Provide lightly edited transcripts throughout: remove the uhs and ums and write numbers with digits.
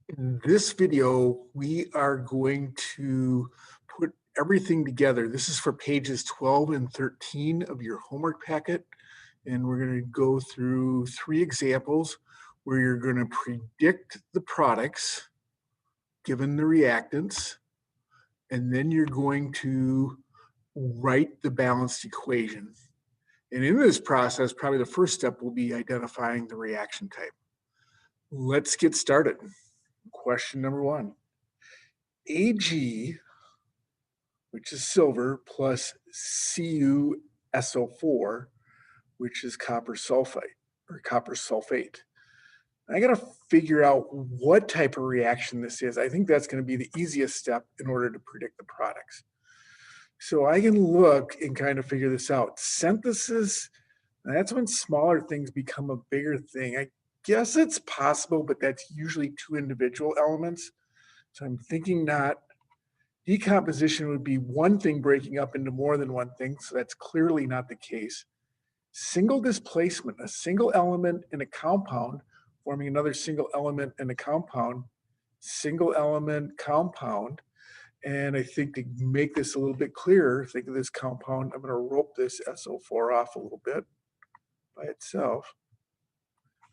In this video, we are going to put everything together. This is for pages 12 and 13 of your homework packet. And we're going to go through three examples where you're going to predict the products given the reactants, and then you're going to write the balanced equation. And in this process, probably the first step will be identifying the reaction type. Let's get started. Question number one. Ag, which is silver, plus CuSO4, which is copper sulfite or copper sulfate. I got to figure out what type of reaction this is. I think that's going to be the easiest step in order to predict the products. So I can look and kind of figure this out. Synthesis, that's when smaller things become a bigger thing. I guess it's possible, but that's usually two individual elements. So I'm thinking not. Decomposition would be one thing breaking up into more than one thing, so that's clearly not the case. Single displacement, a single element in a compound forming another single element in a compound, single element compound. And I think to make this a little bit clearer, think of this compound. I'm going to rope this SO4 off a little bit by itself.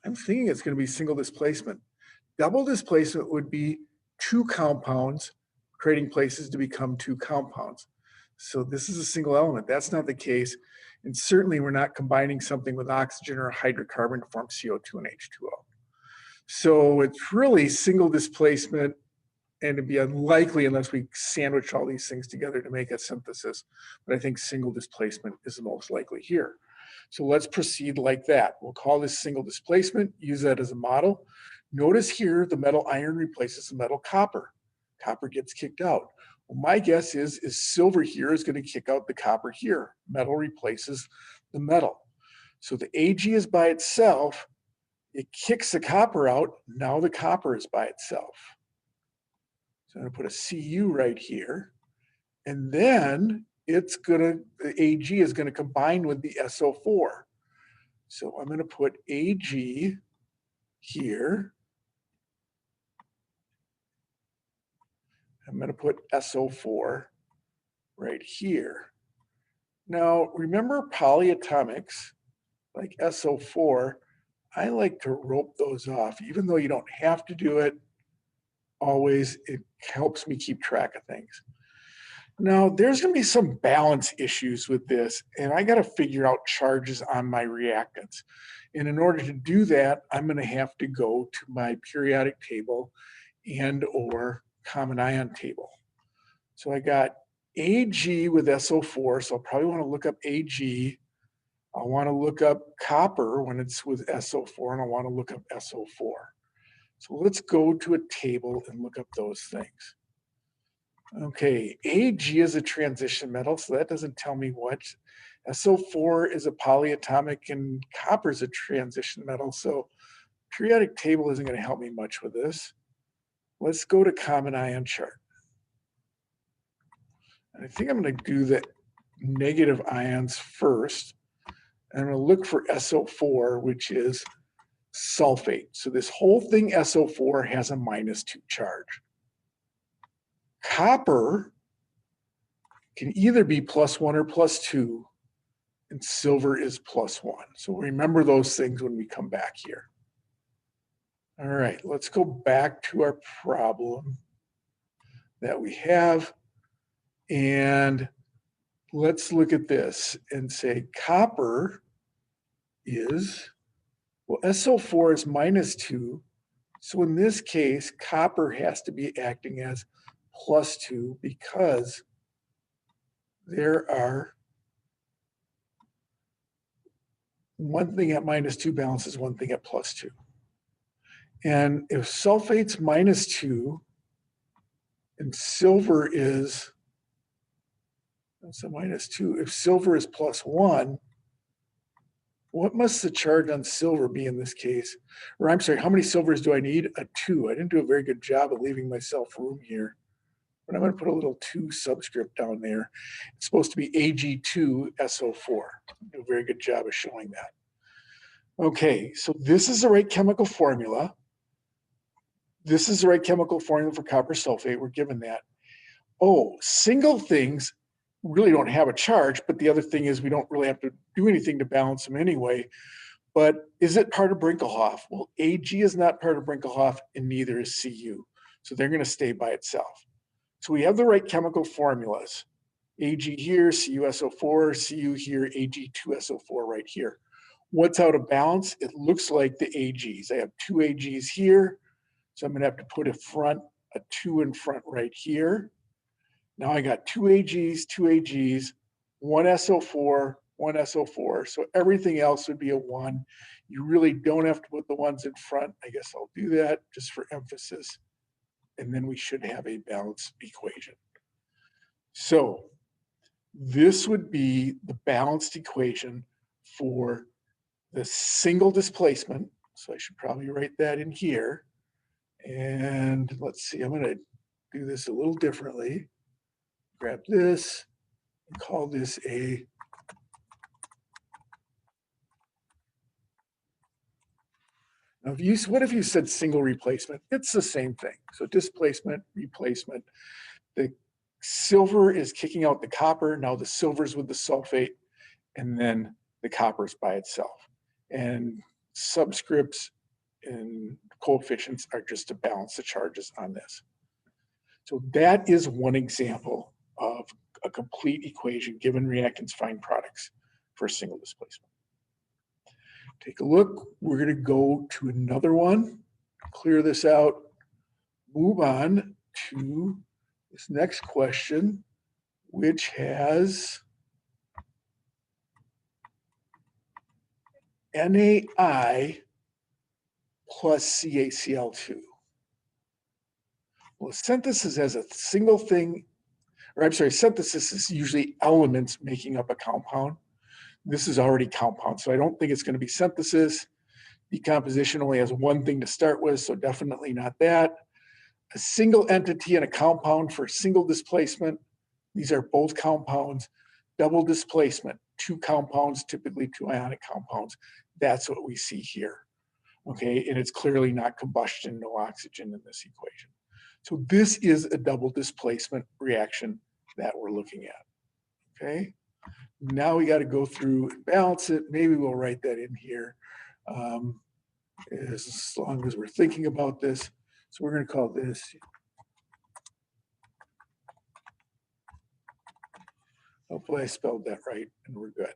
I'm thinking it's going to be single displacement. Double displacement would be two compounds creating places to become two compounds. So this is a single element. That's not the case. And certainly we're not combining something with oxygen or a hydrocarbon to form CO2 and H2O. So it's really single displacement, and it'd be unlikely unless we sandwich all these things together to make a synthesis. But I think single displacement is the most likely here. So let's proceed like that. We'll call this single displacement, use that as a model. Notice here the metal iron replaces the metal copper. Copper gets kicked out. Well, my guess is silver here is going to kick out the copper here. Metal replaces the metal. So the Ag is by itself. It kicks the copper out. Now the copper is by itself. So I'm going to put a Cu right here. And then the Ag is going to combine with the SO4. So I'm going to put Ag here. I'm going to put SO4 right here. Now, remember polyatomics, like SO4, I like to rope those off, even though you don't have to do it always. It helps me keep track of things. Now, there's going to be some balance issues with this, and I got to figure out charges on my reactants. And in order to do that, I'm going to have to go to my periodic table and or common ion table. So I got Ag with SO4, so I'll probably want to look up Ag. I want to look up copper when it's with SO4, and I want to look up SO4. So let's go to a table and look up those things. Okay, Ag is a transition metal, so that doesn't tell me what. SO4 is a polyatomic, and copper is a transition metal, so periodic table isn't going to help me much with this. Let's go to common ion chart. And I think I'm going to do the negative ions first. And I'm going to look for SO4, which is sulfate. So this whole thing, SO4, has a -2 charge. Copper can either be +1 or +2, and silver is +1. So remember those things when we come back here. All right, let's go back to our problem that we have. And let's look at this and say copper is, well, SO4 is -2. So in this case, copper has to be acting as +2 because there are one thing at -2 balances one thing at +2. And if sulfate's -2 and silver is, that's a -2, if silver is +1, what must the charge on silver be in this case? Or I'm sorry, how many silvers do I need? A 2. I didn't do a very good job of leaving myself room here. But I'm going to put a little 2 subscript down there. It's supposed to be Ag2SO4. Do a very good job of showing that. Okay, so this is the right chemical formula. This is the right chemical formula for copper sulfate. We're given that. Oh, single things really don't have a charge, but the other thing is we don't really have to do anything to balance them anyway. But is it part of Brinkelhoff? Well, Ag is not part of Brinkelhoff and neither is Cu. So they're going to stay by itself. So we have the right chemical formulas. Ag here, CuSO4, Cu here, Ag2SO4 right here. What's out of balance? It looks like the Ags. I have two Ags here. So I'm going to have to put a 2 in front right here. Now I got two Ags, one SO4, one SO4. So everything else would be a 1. You really don't have to put the ones in front. I guess I'll do that just for emphasis. And then we should have a balanced equation. So this would be the balanced equation for the single displacement. So I should probably write that in here. And let's see, I'm going to do this a little differently. Grab this and call this a now what if you said single replacement? It's the same thing. So displacement, replacement. The silver is kicking out the copper. Now the silver's with the sulfate, and then the copper's by itself. And subscripts and coefficients are just to balance the charges on this. So that is one example of a complete equation given reactants find products for a single displacement. Take a look. We're going to go to another one, clear this out, move on to this next question, which has NaI plus CaCl2. Well, synthesis as a single thing, or I'm sorry, synthesis is usually elements making up a compound. This is already compound, so I don't think it's going to be synthesis. Decomposition only has one thing to start with, so definitely not that. A single entity in a compound for single displacement. These are both compounds. Double displacement, two compounds, typically two ionic compounds. That's what we see here. Okay, and it's clearly not combustion, no oxygen in this equation. So this is a double displacement reaction that we're looking at. Okay, now we got to go through and balance it. Maybe we'll write that in here as long as we're thinking about this. So we're going to call this hopefully I spelled that right and we're good.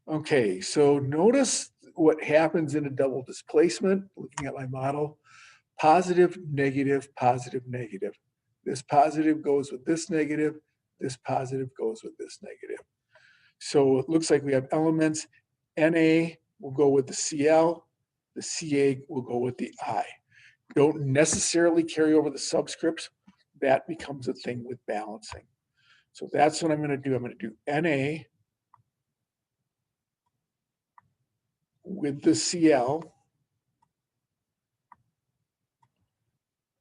Okay, so notice what happens in a double displacement, looking at my model. Positive, negative, positive, negative. This positive goes with this negative. This positive goes with this negative. So it looks like we have elements. Na will go with the Cl. The Ca will go with the I. Don't necessarily carry over the subscripts. That becomes a thing with balancing. So that's what I'm going to do. I'm going to do Na with the Cl.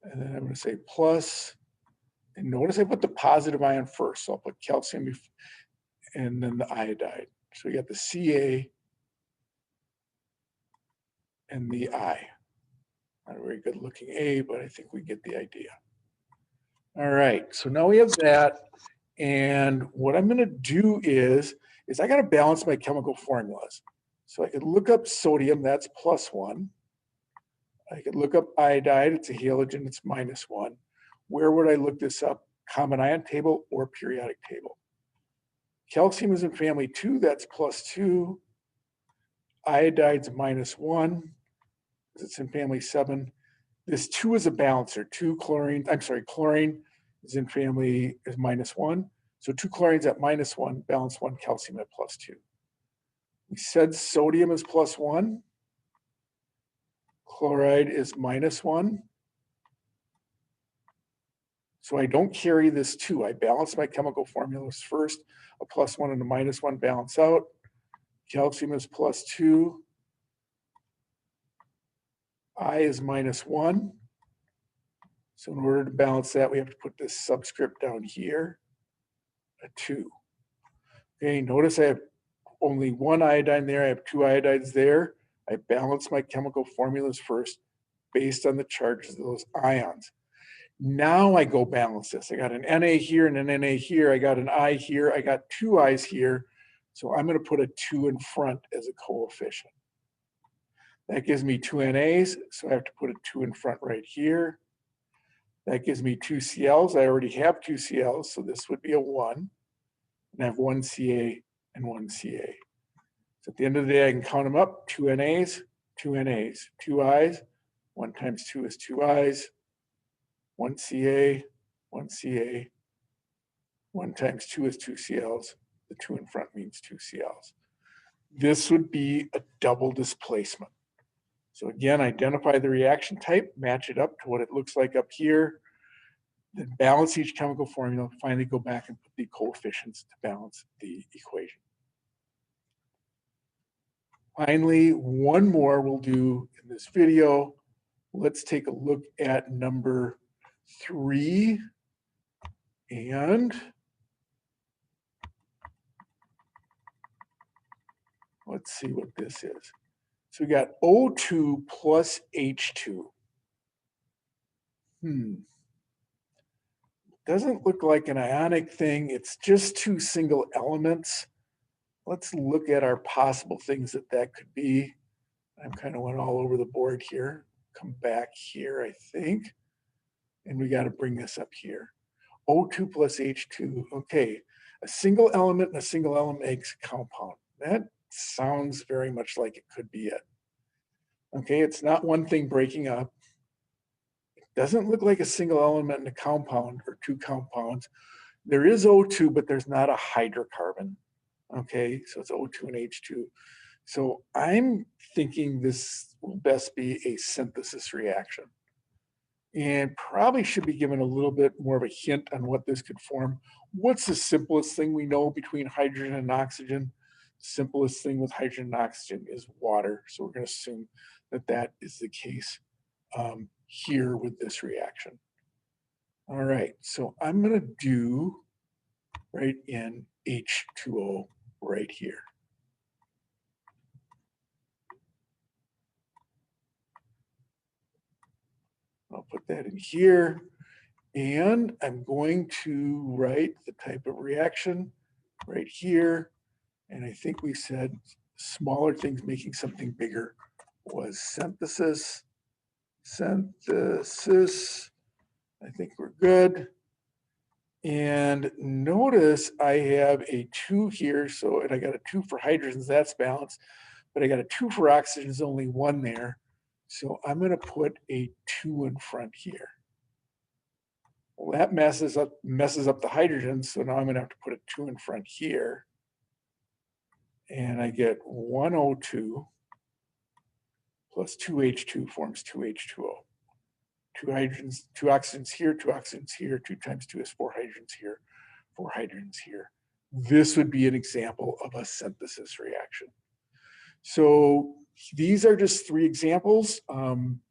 And then I'm going to say plus, and notice I put the positive ion first. So I'll put calcium and then the iodide. So we got the Ca and the I. Not a very good looking A, but I think we get the idea. All right, so now we have that. And what I'm going to do is I got to balance my chemical formulas. So I could look up sodium, that's +1. I could look up iodide, it's a halogen, it's -1. Where would I look this up? Common ion table or periodic table. Calcium is in family 2, that's +2. Iodide's -1, it's in family 7. This 2 is a balancer. Chlorine is in family is -1. So 2 chlorines at -1, balance 1 calcium at +2. We said sodium is +1. Chloride is -1. So I don't carry this 2. I balance my chemical formulas first. A +1 and a -1 balance out. Calcium is +2. I is -1. So in order to balance that, we have to put this subscript down here, a 2. Okay, notice I have only one iodine there. I have 2 iodides there. I balance my chemical formulas first. based on the charges of those ions. Now I go balance this. I got an Na here and an Na here. I got an I here. I got two I's here. So I'm going to put a 2 in front as a coefficient. That gives me two NAs, so I have to put a 2 in front right here. That gives me two CLs. I already have two CLs, so this would be a 1. And I have one Ca and one Ca. So at the end of the day, I can count them up. Two NAs, two NAs, two I's. 1 times 2 is two I's. One Ca, one Ca. 1 times 2 is two CLs. The 2 in front means two CLs. This would be a double displacement. So again, identify the reaction type, match it up to what it looks like up here, then balance each chemical formula, finally go back and put the coefficients to balance the equation. Finally, one more we'll do in this video. Let's take a look at number 3. And let's see what this is. So we got O2 plus H2. Doesn't look like an ionic thing. It's just two single elements. Let's look at our possible things that could be. I'm kind of went all over the board here. Come back here, I think. And we got to bring this up here. O2 plus H2. Okay, a single element and a single element makes a compound. That sounds very much like it could be it. Okay, it's not one thing breaking up. It doesn't look like a single element in a compound or two compounds. There is O2, but there's not a hydrocarbon. Okay, so it's O2 and H2. So I'm thinking this will best be a synthesis reaction. And probably should be given a little bit more of a hint on what this could form. What's the simplest thing we know between hydrogen and oxygen? Simplest thing with hydrogen and oxygen is water. So we're going to assume that that is the case here with this reaction. All right, so I'm going to do right in H2O right here. I'll put that in here. And I'm going to write the type of reaction right here. And I think we said smaller things making something bigger was synthesis. Synthesis. I think we're good. And notice I have a 2 here. So, and I got a 2 for hydrogens, that's balanced. But I got a 2 for oxygens, only 1 there. So I'm going to put a 2 in front here. Well, that messes up the hydrogens. So now I'm going to have to put a 2 in front here. And I get 1 O2 plus 2 H2 forms 2 H2O. 2 hydrogens, 2 oxygens here, 2 oxygens here, 2 times 2 is 4 hydrogens here, 4 hydrogens here. This would be an example of a synthesis reaction. So these are just 3 examples.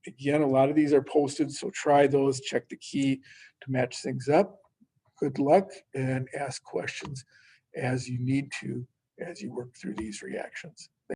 Again, a lot of these are posted, so try those, check the key to match things up. Good luck and ask questions as you need to as you work through these reactions.